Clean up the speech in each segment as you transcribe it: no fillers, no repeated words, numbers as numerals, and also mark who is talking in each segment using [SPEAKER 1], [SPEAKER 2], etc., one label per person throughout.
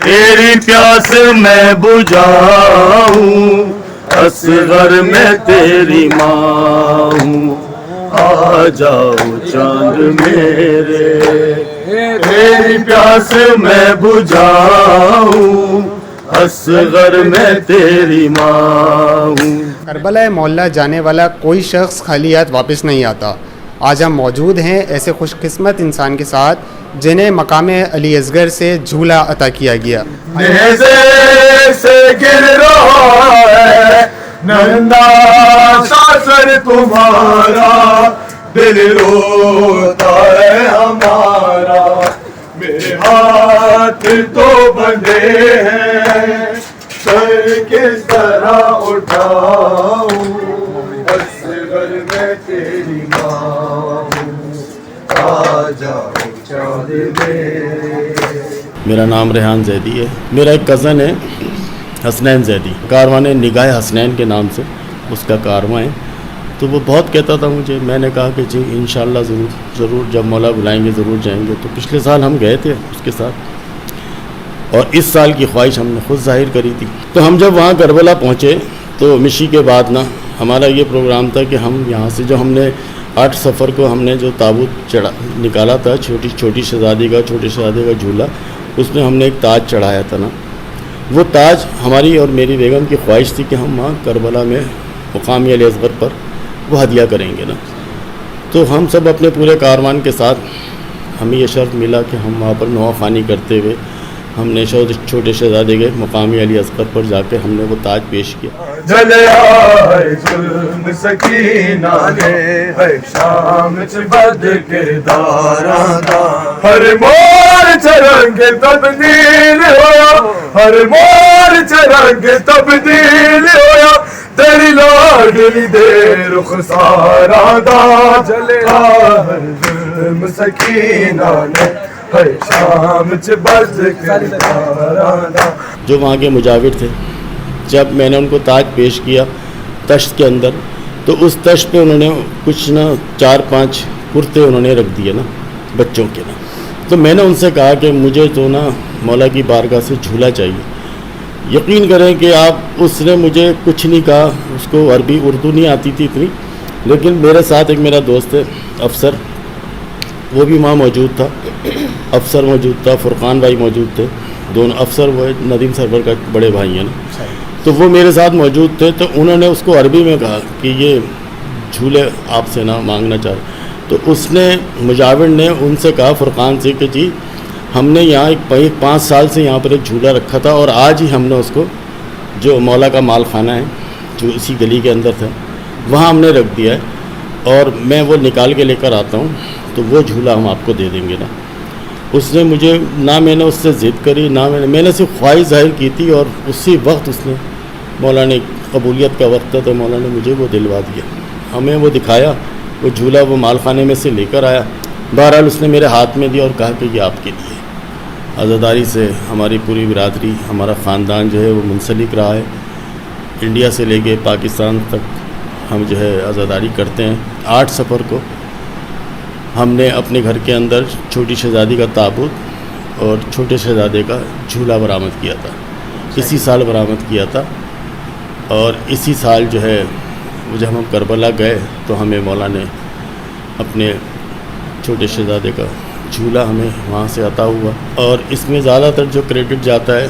[SPEAKER 1] تیری پیاس میں بجھاؤں اصغر میں تیری ماں ہوں آ جاؤ چاند میرے تیری پیاس میں بجھاؤں اصغر میں تیری ماں ہوں.
[SPEAKER 2] کربلا معلیٰ جانے والا کوئی شخص خالی ہاتھ واپس نہیں آتا. آج ہم موجود ہیں ایسے خوش قسمت انسان کے ساتھ جنہیں مقام علی اصغر سے جھولا عطا کیا گیا.
[SPEAKER 1] نیزے سے گر رہا ہے نندا سر تمہارا دل روتا ہے ہمارا میرے ہاتھ تو بندھے ہیں سر کس طرح اٹھاؤں اصغر میں تیری ماں ہوں آ جاؤ چاند میرے.
[SPEAKER 3] میرا نام ریحان زیدی ہے. میرا ایک کزن ہے حسنین زیدی, کاروان نگاہ حسنین کے نام سے اس کا کارواں ہے. تو وہ بہت کہتا تھا مجھے, میں نے کہا کہ جی انشاءاللہ ضرور جب مولا بلائیں گے ضرور جائیں گے. تو پچھلے سال ہم گئے تھے اس کے ساتھ اور اس سال کی خواہش ہم نے خود ظاہر کری تھی. تو ہم جب وہاں کربلا پہنچے تو مشی کے بعد ہمارا یہ پروگرام تھا کہ ہم یہاں سے جو ہم نے 8 سفر کو ہم نے جو تابوت نکالا تھا چھوٹی شہزادی کا جھولا, اس میں ہم نے ایک تاج چڑھایا تھا وہ تاج ہماری اور میری بیگم کی خواہش تھی کہ ہم وہاں کربلا میں مقام علی اصغر پر وہ ہدیہ کریں گے تو ہم سب اپنے پورے کاروان کے ساتھ ہمیں یہ شرط ملا کہ ہم وہاں پر نوح خوانی کرتے ہوئے ہم نے چھوٹے شہزادے کے مقام علی اصغر پر جا کے ہم نے وہ تاج پیش کیا.
[SPEAKER 1] جلے آئے ظلم سکینہ نے ہے شام چ بد کرداراں دا ہر مور چ رنگ تبدیل ہویا ہر مور چ رنگ تبدیل ہویا تیری لاڈلی دے رخساراں دا جلے آئے ظلم سکینہ نے شام چ بد کرداراں دا.
[SPEAKER 3] جو وہاں کے مجاور تھے جب میں نے ان کو تاج پیش کیا تشت کے اندر تو اس تشت پہ انہوں نے کچھ 4-5 کرتے انہوں نے رکھ دیے بچوں کے تو میں نے ان سے کہا کہ مجھے تو مولا کی بارگاہ سے جھولا چاہیے. یقین کریں کہ اس نے مجھے کچھ نہیں کہا, اس کو عربی اردو نہیں آتی تھی اتنی, لیکن میرے ساتھ ایک میرا دوست ہے افسر, وہ بھی وہاں موجود تھا, افسر موجود تھا, فرقان بھائی موجود تھے, دونوں افسر وہ ندیم سرور کا بڑے بھائی ہیں تو وہ میرے ساتھ موجود تھے. تو انہوں نے اس کو عربی میں کہا کہ یہ جھولے آپ سے مانگنا چاہ رہے. تو اس نے مجاور نے ان سے کہا فرقان سے کہ جی ہم نے یہاں ایک 5 سال سے یہاں پر ایک جھولا رکھا تھا اور آج ہی ہم نے اس کو جو مولا کا مال خانہ ہے جو اسی گلی کے اندر تھا وہاں ہم نے رکھ دیا ہے اور میں وہ نکال کے لے کر آتا ہوں تو وہ جھولا ہم آپ کو دے دیں گے اس نے مجھے میں نے اس سے ضد کری میں نے صرف خواہش ظاہر کی تھی اور اسی وقت اس نے مولا نے قبولیت کا وقت تھا تو مولا نے مجھے وہ دلوا دیا, ہمیں وہ دکھایا وہ جھولا وہ مال خانے میں سے لے کر آیا. بہرحال اس نے میرے ہاتھ میں دیا اور کہا کہ یہ آپ کے لیے. عزاداری سے ہماری پوری برادری ہمارا خاندان جو ہے وہ منسلک رہا ہے, انڈیا سے لے کے پاکستان تک ہم جو ہے عزاداری کرتے ہیں. 8 سفر کو ہم نے اپنے گھر کے اندر چھوٹی شہزادی کا تابوت اور چھوٹے شہزادے کا جھولا برآمد کیا تھا, اسی سال برآمد کیا تھا. اور اسی سال جو ہے جب ہم کربلا گئے تو ہمیں مولا نے اپنے چھوٹے شہزادے کا جھولا ہمیں وہاں سے عطا ہوا. اور اس میں زیادہ تر جو کریڈٹ جاتا ہے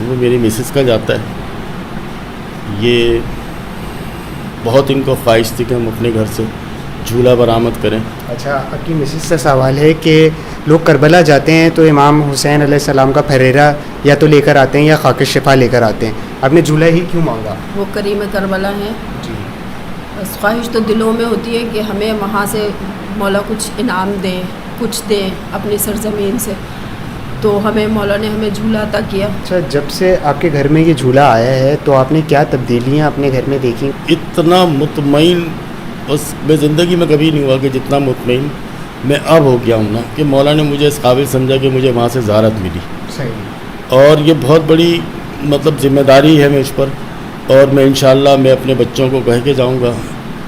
[SPEAKER 3] وہ میری مسز کا جاتا ہے. یہ بہت ان کو خواہش تھی کہ ہم اپنے گھر سے جھولا برآمد کریں.
[SPEAKER 2] اچھا, آپ کی مسز سے سوال ہے کہ لوگ کربلا جاتے ہیں تو امام حسین علیہ السلام کا پھریرا یا تو لے کر آتے ہیں یا خاک شفا لے کر آتے ہیں, آپ نے جھولا ہی کیوں مانگا؟
[SPEAKER 4] وہ کریم کربلا ہیں
[SPEAKER 2] جی,
[SPEAKER 4] بس خواہش تو دلوں میں ہوتی ہے کہ ہمیں وہاں سے مولا کچھ انعام دیں, کچھ دیں اپنی سرزمین سے, تو ہمیں مولا نے ہمیں جھولا عطا کیا.
[SPEAKER 2] اچھا, جب سے آپ کے گھر میں یہ جھولا آیا ہے تو آپ نے کیا تبدیلیاں اپنے گھر میں دیکھی؟
[SPEAKER 3] اتنا مطمئن بس میں زندگی میں کبھی نہیں ہوا کہ جتنا مطمئن میں اب ہو گیا ہوں کہ مولا نے مجھے اس قابل سمجھا کہ مجھے وہاں سے زیارت ملی.
[SPEAKER 2] صحیح.
[SPEAKER 3] اور یہ بہت بڑی ذمہ داری ہے مجھ پر, اور میں انشاءاللہ میں اپنے بچوں کو کہہ کے جاؤں گا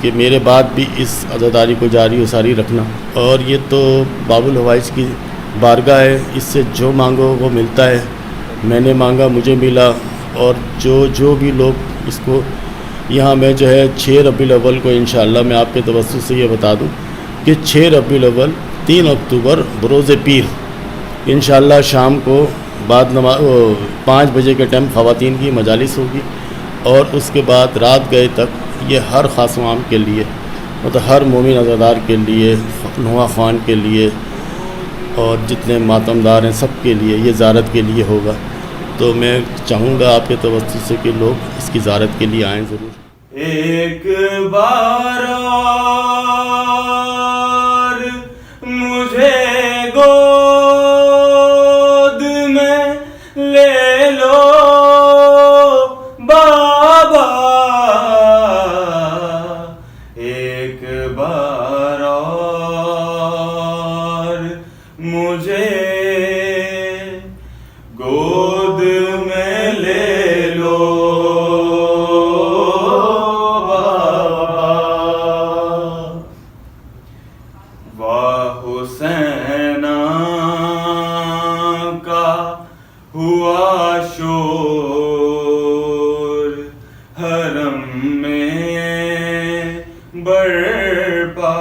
[SPEAKER 3] کہ میرے بعد بھی اس عزاداری کو جاری و ساری رکھنا. اور یہ تو باب الحوائج کی بارگاہ ہے, اس سے جو مانگو وہ ملتا ہے. میں نے مانگا مجھے ملا. اور جو بھی لوگ اس کو یہاں میں جو ہے 6 ربیع الاول کو انشاءاللہ میں آپ کے توسط سے یہ بتا دوں کہ 6 ربیع الاول 3 اکتوبر بروز پیر انشاءاللہ شام کو بعد 5 بجے کے ٹائم خواتین کی مجالس ہوگی. اور اس کے بعد رات گئے تک یہ ہر خاص و عام کے لیے مطلب ہر مومن عزادار کے لیے نواں خوان کے لیے اور جتنے ماتمدار ہیں سب کے لیے یہ زیارت کے لیے ہوگا. تو میں چاہوں گا آپ کے توسط سے کہ لوگ اس کی زیارت کے لیے آئیں ضرور.
[SPEAKER 1] ایک بار اور مجھے گود میں لے لو بابا, ایک بار اور مجھے گود میں لے لو بابا. واہ حسینہ کا ہوا شور حرم میں برپا,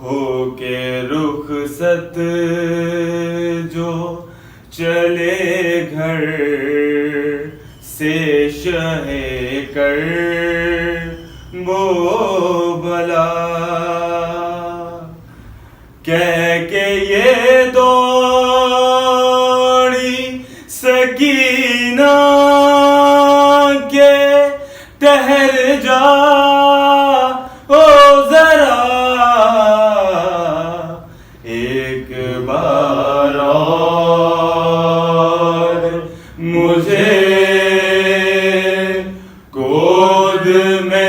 [SPEAKER 1] ہو کے رخصت جو چلے گھر سے شہ کر بو بلا, کہہ کے یہ دوڑی سکینہ کے ٹہر جا او ذرا, ایک بار اور مجھے گود میں